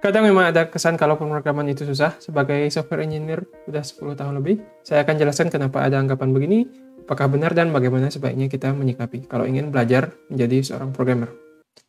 Kadang memang ada kesan kalau pemrograman itu susah. Sebagai software engineer udah 10 tahun lebih, saya akan jelaskan kenapa ada anggapan begini, apakah benar dan bagaimana sebaiknya kita menyikapi kalau ingin belajar menjadi seorang programmer.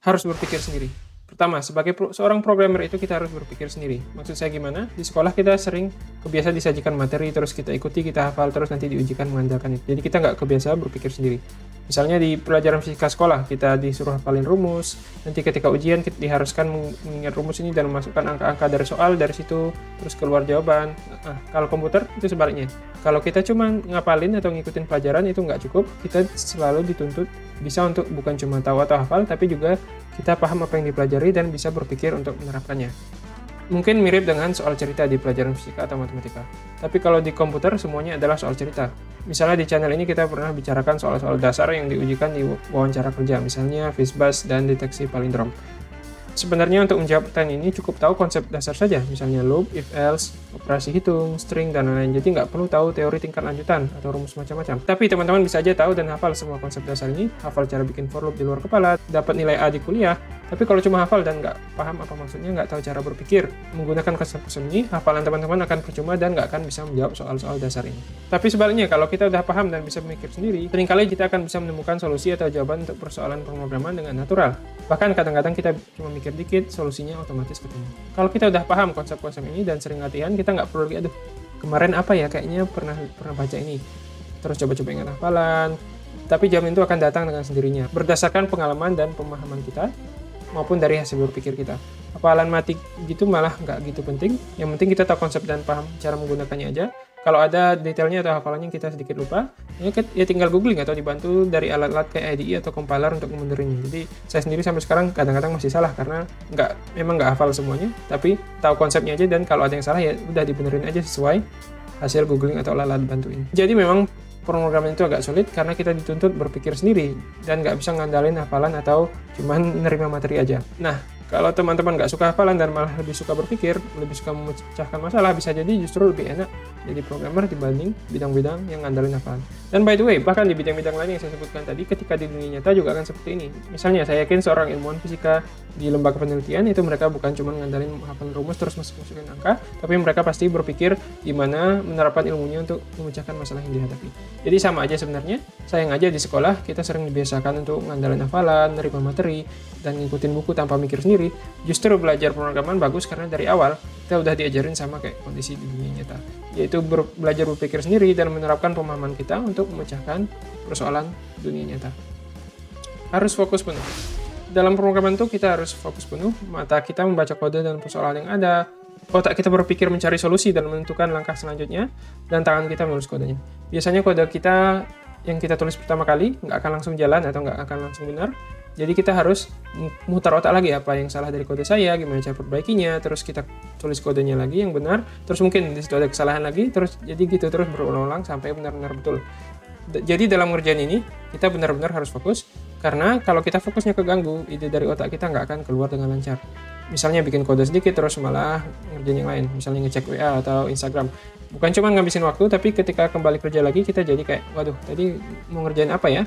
Harus berpikir sendiri. Pertama, sebagai seorang programmer itu kita harus berpikir sendiri. Maksud saya gimana? Di sekolah kita sering kebiasa disajikan materi, terus kita ikuti, kita hafal, terus nanti diujikan mengandalkan itu. Jadi kita nggak kebiasa berpikir sendiri. Misalnya di pelajaran fisika sekolah, kita disuruh hafalin rumus, nanti ketika ujian kita diharuskan mengingat rumus ini dan memasukkan angka-angka dari soal, dari situ, terus keluar jawaban. Nah, kalau komputer itu sebaliknya. Kalau kita cuma ngapalin atau ngikutin pelajaran itu nggak cukup, kita selalu dituntut bisa untuk bukan cuma tahu atau hafal, tapi juga kita paham apa yang dipelajari dan bisa berpikir untuk menerapkannya. Mungkin mirip dengan soal cerita di pelajaran fisika atau matematika. Tapi kalau di komputer semuanya adalah soal cerita. Misalnya di channel ini kita pernah bicarakan soal-soal dasar yang diujikan di wawancara kerja, misalnya FISBAS dan deteksi palindrom. Sebenarnya untuk menjawab pertanyaan ini cukup tahu konsep dasar saja, misalnya loop, if else, operasi hitung, string, dan lain-lain. Jadi nggak perlu tahu teori tingkat lanjutan atau rumus macam-macam. Tapi teman-teman bisa aja tahu dan hafal semua konsep dasar ini, hafal cara bikin for loop di luar kepala, dapat nilai A di kuliah. Tapi kalau cuma hafal dan nggak paham apa maksudnya, nggak tahu cara berpikir menggunakan konsep-konsep ini, hafalan teman-teman akan percuma dan nggak akan bisa menjawab soal-soal dasar ini. Tapi sebaliknya, kalau kita udah paham dan bisa memikir sendiri, seringkali kita akan bisa menemukan solusi atau jawaban untuk persoalan pemrograman dengan natural. Bahkan kadang-kadang kita cuma mikir dikit, solusinya otomatis ketemu. Kalau kita udah paham konsep-konsep ini dan sering latihan, kita nggak perlu lagi, aduh, kemarin apa ya, kayaknya pernah baca ini. Terus coba-coba ingat hafalan. Tapi jawaban itu akan datang dengan sendirinya, berdasarkan pengalaman dan pemahaman kita, maupun dari hasil berpikir kita. Hafalan mati gitu malah nggak gitu penting. Yang penting kita tahu konsep dan paham cara menggunakannya aja. Kalau ada detailnya atau hafalannya kita sedikit lupa, ya tinggal googling atau dibantu dari alat-alat kayak IDE atau compiler untuk memundurinnya. Jadi saya sendiri sampai sekarang kadang-kadang masih salah karena memang nggak hafal semuanya, tapi tahu konsepnya aja, dan kalau ada yang salah ya udah dibenerin aja sesuai hasil googling atau alat-alat bantuin. Jadi memang pemrograman itu agak sulit karena kita dituntut berpikir sendiri dan nggak bisa ngandalin hafalan atau cuman nerima materi aja. Nah, kalau teman-teman nggak suka hafalan dan malah lebih suka berpikir, lebih suka memecahkan masalah, bisa jadi justru lebih enak jadi programmer dibanding bidang-bidang yang ngandalin hafalan. Dan by the way, bahkan di bidang-bidang lain yang saya sebutkan tadi, ketika di dunia nyata juga akan seperti ini. Misalnya, saya yakin seorang ilmuwan fisika di lembaga penelitian itu mereka bukan cuma ngandalin hafalan rumus terus masukin angka, tapi mereka pasti berpikir gimana menerapkan ilmunya untuk memecahkan masalah yang dihadapi. Jadi sama aja sebenarnya, sayang aja di sekolah kita sering dibiasakan untuk ngandalin hafalan, nerima materi, dan ngikutin buku tanpa mikir sendiri. Justru belajar pemrograman bagus karena dari awal kita udah diajarin sama kayak kondisi di dunia nyata, yaitu belajar berpikir sendiri dan menerapkan pemahaman kita untuk memecahkan persoalan dunia nyata. Harus fokus penuh. Dalam pemrograman itu kita harus fokus penuh, mata kita membaca kode dan persoalan yang ada, otak kita berpikir mencari solusi dan menentukan langkah selanjutnya, dan tangan kita menulis kodenya. Biasanya kode kita yang kita tulis pertama kali nggak akan langsung jalan atau nggak akan langsung benar. Jadi kita harus mutar otak lagi, apa yang salah dari kode saya, gimana cara perbaikinya, terus kita tulis kodenya lagi yang benar, terus mungkin di situ ada kesalahan lagi, terus jadi gitu terus berulang-ulang sampai benar-benar betul. Jadi dalam ngerjain ini kita benar-benar harus fokus, karena kalau kita fokusnya keganggu, ide dari otak kita nggak akan keluar dengan lancar. Misalnya bikin kode sedikit terus malah ngerjain yang lain, misalnya ngecek WA atau Instagram. Bukan cuma ngabisin waktu, tapi ketika kembali kerja lagi kita jadi kayak, waduh tadi mau ngerjain apa ya?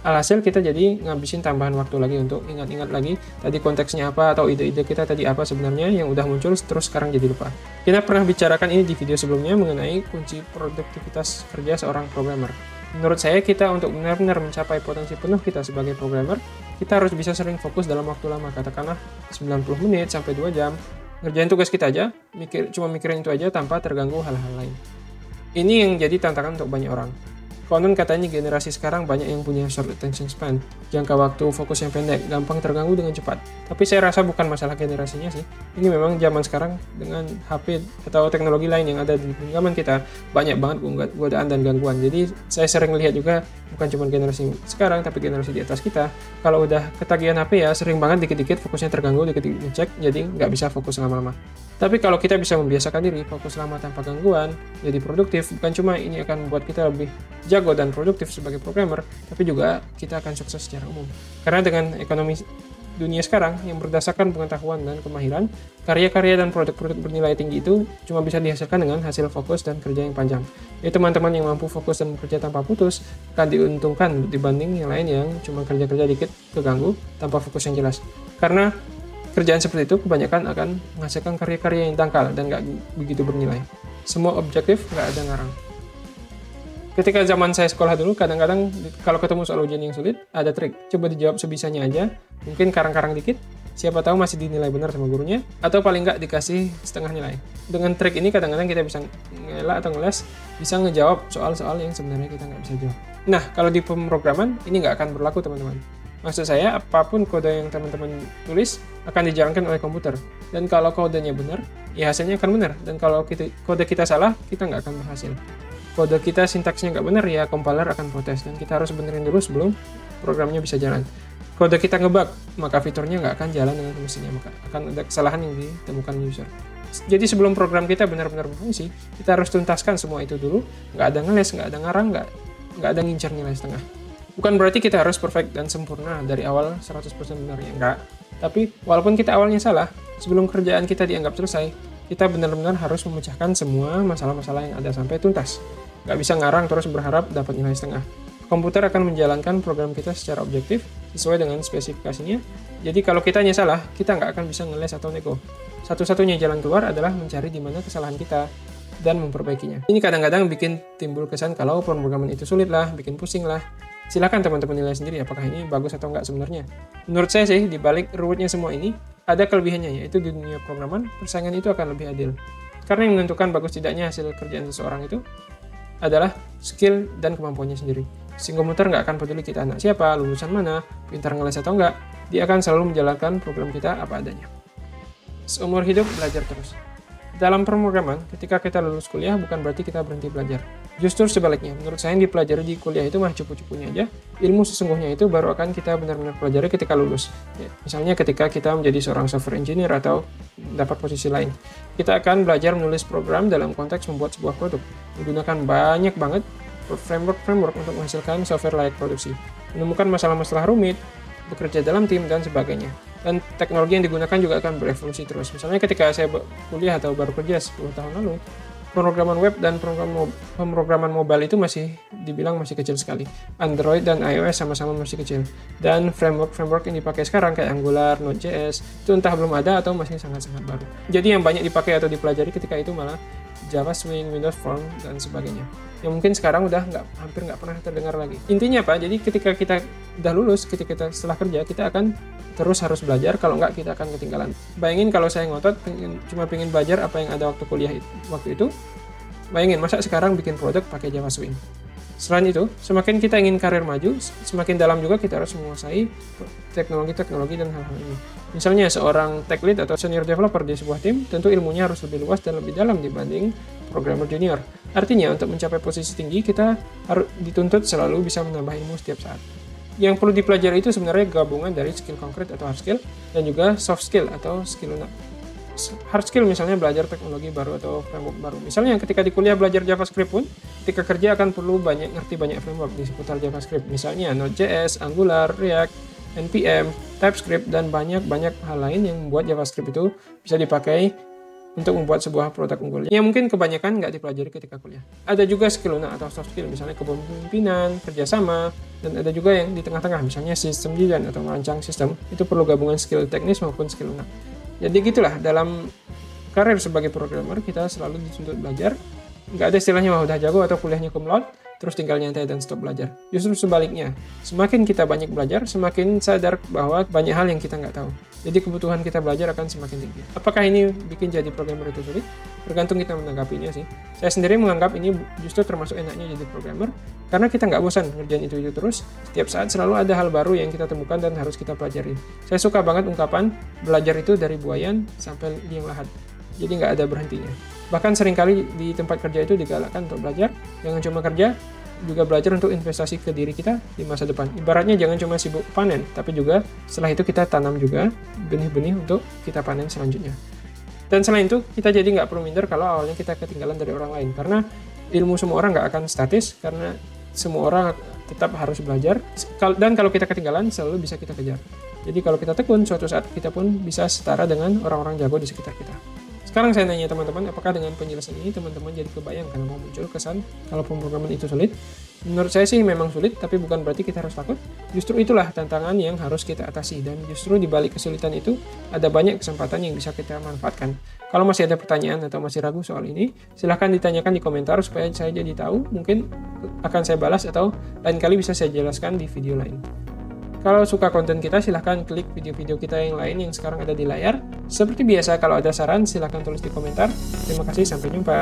Alhasil kita jadi ngabisin tambahan waktu lagi untuk ingat-ingat lagi tadi konteksnya apa atau ide-ide kita tadi apa sebenarnya yang udah muncul terus sekarang jadi lupa. Kita pernah bicarakan ini di video sebelumnya mengenai kunci produktivitas kerja seorang programmer. Menurut saya kita untuk benar-benar mencapai potensi penuh kita sebagai programmer, kita harus bisa sering fokus dalam waktu lama, katakanlah 90 menit sampai 2 jam. Ngerjain tugas kita aja, cuma mikirin itu aja tanpa terganggu hal-hal lain. Ini yang jadi tantangan untuk banyak orang. Konon katanya generasi sekarang banyak yang punya short attention span, jangka waktu fokus yang pendek, gampang terganggu dengan cepat. Tapi saya rasa bukan masalah generasinya sih. Ini memang zaman sekarang dengan HP atau teknologi lain yang ada di genggaman kita, banyak banget godaan dan gangguan. Jadi saya sering lihat juga bukan cuma generasi sekarang, tapi generasi di atas kita. Kalau udah ketagihan HP ya sering banget dikit-dikit fokusnya terganggu, dikit-dikit ngecek, jadi nggak bisa fokus lama-lama. Tapi kalau kita bisa membiasakan diri fokus lama tanpa gangguan, jadi produktif, bukan cuma ini akan membuat kita lebih jago dan produktif sebagai programmer, tapi juga kita akan sukses secara umum. Karena dengan ekonomi dunia sekarang yang berdasarkan pengetahuan dan kemahiran, karya-karya dan produk-produk bernilai tinggi itu cuma bisa dihasilkan dengan hasil fokus dan kerja yang panjang. Jadi teman-teman yang mampu fokus dan bekerja tanpa putus akan diuntungkan dibanding yang lain yang cuma kerja-kerja dikit keganggu tanpa fokus yang jelas. Karena Kerjaan seperti itu kebanyakan akan menghasilkan karya-karya yang dangkal dan nggak begitu bernilai. Semua objektif, nggak ada ngarang. Ketika zaman saya sekolah dulu, kadang-kadang kalau ketemu soal ujian yang sulit, ada trik. Coba dijawab sebisanya aja, mungkin karang-karang dikit, siapa tahu masih dinilai benar sama gurunya, atau paling nggak dikasih setengah nilai. Dengan trik ini kadang-kadang kita bisa ngelak atau ngeles, bisa ngejawab soal-soal yang sebenarnya kita nggak bisa jawab. Nah, kalau di pemrograman, ini nggak akan berlaku teman-teman. Maksud saya, apapun kode yang teman-teman tulis akan dijalankan oleh komputer. Dan kalau kodenya benar, ya hasilnya akan benar. Dan kalau kode kita salah, kita nggak akan berhasil. Kode kita sintaksnya nggak benar, ya compiler akan protes. Dan kita harus benerin dulu sebelum programnya bisa jalan. Kode kita ngebug, maka fiturnya nggak akan jalan dengan semestinya. Maka akan ada kesalahan yang ditemukan user. Jadi sebelum program kita benar-benar berfungsi, kita harus tuntaskan semua itu dulu. Nggak ada ngeles, nggak ada ngarang, nggak ada ngincar nilai setengah. Bukan berarti kita harus perfect dan sempurna dari awal 100% benar, ya enggak. Tapi walaupun kita awalnya salah, sebelum kerjaan kita dianggap selesai, kita benar-benar harus memecahkan semua masalah-masalah yang ada sampai tuntas. Nggak bisa ngarang terus berharap dapat nilai setengah. Komputer akan menjalankan program kita secara objektif, sesuai dengan spesifikasinya. Jadi kalau kitanya salah, kita nggak akan bisa ngeles atau nego. Satu-satunya jalan keluar adalah mencari di mana kesalahan kita dan memperbaikinya. Ini kadang-kadang bikin timbul kesan kalau pemrograman itu sulit lah, bikin pusing lah. Silakan teman-teman nilai sendiri apakah ini bagus atau enggak sebenarnya. Menurut saya sih, di balik ruwetnya semua ini, ada kelebihannya, yaitu di dunia programan, persaingan itu akan lebih adil. Karena yang menentukan bagus tidaknya hasil kerjaan seseorang itu adalah skill dan kemampuannya sendiri. Si komputer nggak akan peduli kita anak siapa, lulusan mana, pintar ngeles atau enggak, dia akan selalu menjalankan program kita apa adanya. Seumur hidup belajar terus. Dalam pemrograman, ketika kita lulus kuliah bukan berarti kita berhenti belajar. Justru sebaliknya, menurut saya yang dipelajari di kuliah itu mah cupu-cupunya aja. Ilmu sesungguhnya itu baru akan kita benar-benar pelajari ketika lulus. Ya, misalnya ketika kita menjadi seorang software engineer atau dapat posisi lain. Kita akan belajar menulis program dalam konteks membuat sebuah produk. Menggunakan banyak banget framework untuk menghasilkan software layak produksi. Menemukan masalah-masalah rumit, bekerja dalam tim, dan sebagainya. Dan teknologi yang digunakan juga akan berevolusi terus. Misalnya ketika saya kuliah atau baru kerja 10 tahun lalu, pemrograman web dan pemrograman mobile itu masih dibilang masih kecil sekali. Android dan iOS sama-sama masih kecil. Dan framework yang dipakai sekarang kayak Angular, Node.js, itu entah belum ada atau masih sangat-sangat baru. Jadi yang banyak dipakai atau dipelajari ketika itu malah Java Swing, Windows Form, dan sebagainya. Yang mungkin sekarang udah hampir nggak pernah terdengar lagi. Intinya apa? Jadi ketika kita udah lulus, ketika kita setelah kerja, kita akan terus harus belajar, kalau nggak kita akan ketinggalan. Bayangin kalau saya ngotot, cuma pengen belajar apa yang ada waktu kuliah waktu itu, bayangin, masa sekarang bikin produk pakai Java Swing. Selain itu, semakin kita ingin karir maju, semakin dalam juga kita harus menguasai teknologi-teknologi dan hal-hal ini. Misalnya seorang tech lead atau senior developer di sebuah tim, tentu ilmunya harus lebih luas dan lebih dalam dibanding programmer junior. Artinya, untuk mencapai posisi tinggi, kita harus dituntut selalu bisa menambah ilmu setiap saat. Yang perlu dipelajari itu sebenarnya gabungan dari skill konkret atau hard skill, dan juga soft skill atau skill lunak. Hard skill misalnya belajar teknologi baru atau framework baru. Misalnya ketika di kuliah belajar JavaScript pun, ketika kerja akan perlu ngerti banyak framework di seputar JavaScript. Misalnya Node.js, Angular, React, NPM, TypeScript, dan banyak hal lain yang membuat JavaScript itu bisa dipakai untuk membuat sebuah produk unggul. Yang mungkin kebanyakan nggak dipelajari ketika kuliah. Ada juga skill lunak atau soft skill, misalnya kepemimpinan, kerjasama, dan ada juga yang di tengah-tengah, misalnya sistem design atau merancang sistem. Itu perlu gabungan skill teknis maupun skill lunak. Jadi gitulah, dalam karir sebagai programmer kita selalu dituntut belajar. Nggak ada istilahnya wah udah jago atau kuliahnya cum laude, terus tinggal nyantai dan stop belajar. Justru sebaliknya, semakin kita banyak belajar, semakin sadar bahwa banyak hal yang kita nggak tahu. Jadi kebutuhan kita belajar akan semakin tinggi. Apakah ini bikin jadi programmer itu sulit? Tergantung kita menanggapinya sih. Saya sendiri menganggap ini justru termasuk enaknya jadi programmer, karena kita nggak bosan ngerjain itu terus. Setiap saat selalu ada hal baru yang kita temukan dan harus kita pelajari. Saya suka banget ungkapan, belajar itu dari buayan sampai liang lahat. Jadi nggak ada berhentinya. Bahkan seringkali di tempat kerja itu digalakkan untuk belajar, jangan cuma kerja, juga belajar untuk investasi ke diri kita di masa depan. Ibaratnya jangan cuma sibuk panen, tapi juga setelah itu kita tanam juga benih-benih untuk kita panen selanjutnya. Dan selain itu, kita jadi nggak perlu minder kalau awalnya kita ketinggalan dari orang lain, karena ilmu semua orang nggak akan statis, karena semua orang tetap harus belajar, dan kalau kita ketinggalan, selalu bisa kita kejar. Jadi kalau kita tekun, suatu saat kita pun bisa setara dengan orang-orang jago di sekitar kita. Sekarang saya nanya teman-teman, apakah dengan penjelasan ini teman-teman jadi kebayang kenapa muncul kesan kalau pemrograman itu sulit? Menurut saya sih memang sulit, tapi bukan berarti kita harus takut. Justru itulah tantangan yang harus kita atasi, dan justru di balik kesulitan itu ada banyak kesempatan yang bisa kita manfaatkan. Kalau masih ada pertanyaan atau masih ragu soal ini, silahkan ditanyakan di komentar supaya saya jadi tahu, mungkin akan saya balas atau lain kali bisa saya jelaskan di video lain. Kalau suka konten kita, silahkan klik video-video kita yang lain yang sekarang ada di layar. Seperti biasa, kalau ada saran, silahkan tulis di komentar. Terima kasih, sampai jumpa.